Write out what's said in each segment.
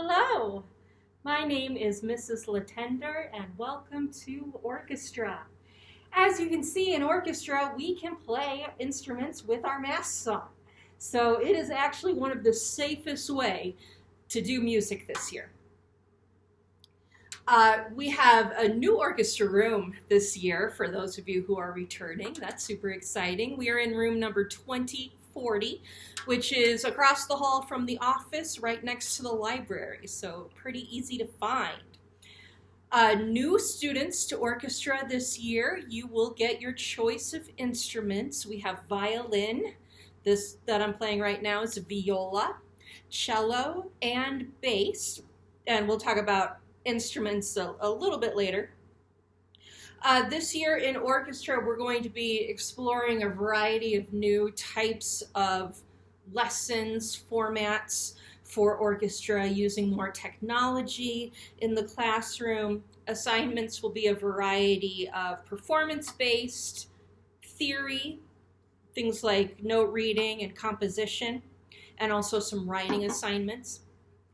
Hello, my name is Mrs. Latender and welcome to Orchestra. As you can see in Orchestra, we can play instruments with our masks on. So it is actually one of the safest way to do music this year. We have a new orchestra room this year for those of you who are returning. That's super exciting. We are in room number 2040, which is across the hall from the office right next to the library, so pretty easy to find. New students to orchestra this year, you will get your choice of instruments. We have violin. This that I'm playing right now is viola, cello, and bass, and we'll talk about instruments a little bit later. This year in orchestra, we're going to be exploring a variety of new types of lessons, formats for orchestra using more technology in the classroom. Assignments will be a variety of performance-based, theory, things like note reading and composition, and also some writing assignments.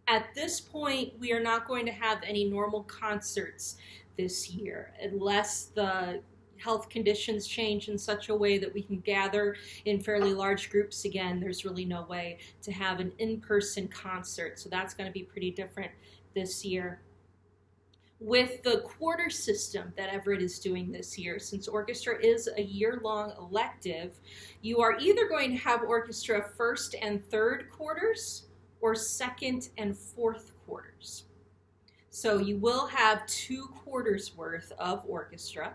At this point, we are not going to have any normal concerts this year unless the health conditions change in such a way that we can gather in fairly large groups again. There's really no way to have an in-person concert, so that's going to be pretty different this year. With the quarter system that Everitt is doing this year, since orchestra is a year-long elective, you are either going to have orchestra first and third quarters or second and fourth quarters. So you will have 2 quarters worth of orchestra.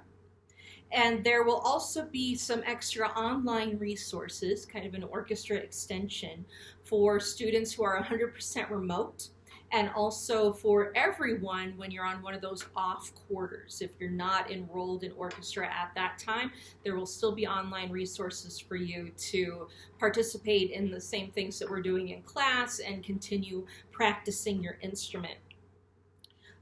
And there will also be some extra online resources, kind of an orchestra extension for students who are 100% remote, and also for everyone when you're on one of those off quarters. If you're not enrolled in orchestra at that time, there will still be online resources for you to participate in the same things that we're doing in class and continue practicing your instrument.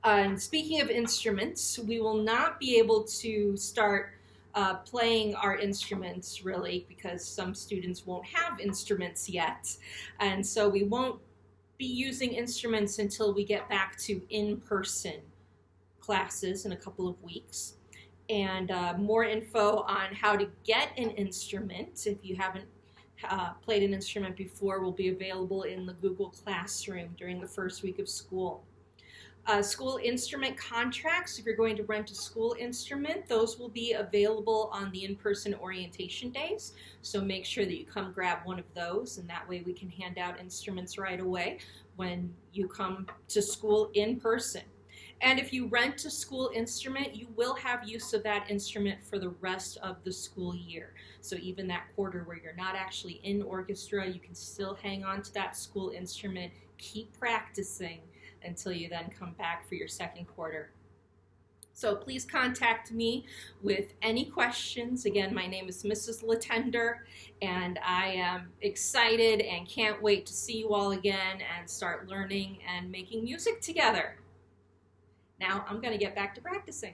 And speaking of instruments, we will not be able to start playing our instruments really because some students won't have instruments yet. And so we won't be using instruments until we get back to in-person classes in a couple of weeks. And more info on how to get an instrument, if you haven't played an instrument before, will be available in the Google Classroom during the first week of school. School instrument contracts, if you're going to rent a school instrument, those will be available on the in-person orientation days. So make sure that you come grab one of those, and that way we can hand out instruments right away when you come to school in person. And if you rent a school instrument, you will have use of that instrument for the rest of the school year. So even that quarter where you're not actually in orchestra, you can still hang on to that school instrument, keep practicing, until you then come back for your second quarter. So please contact me with any questions. Again, my name is Mrs. Latender, and I am excited and can't wait to see you all again and start learning and making music together. Now I'm going to get back to practicing.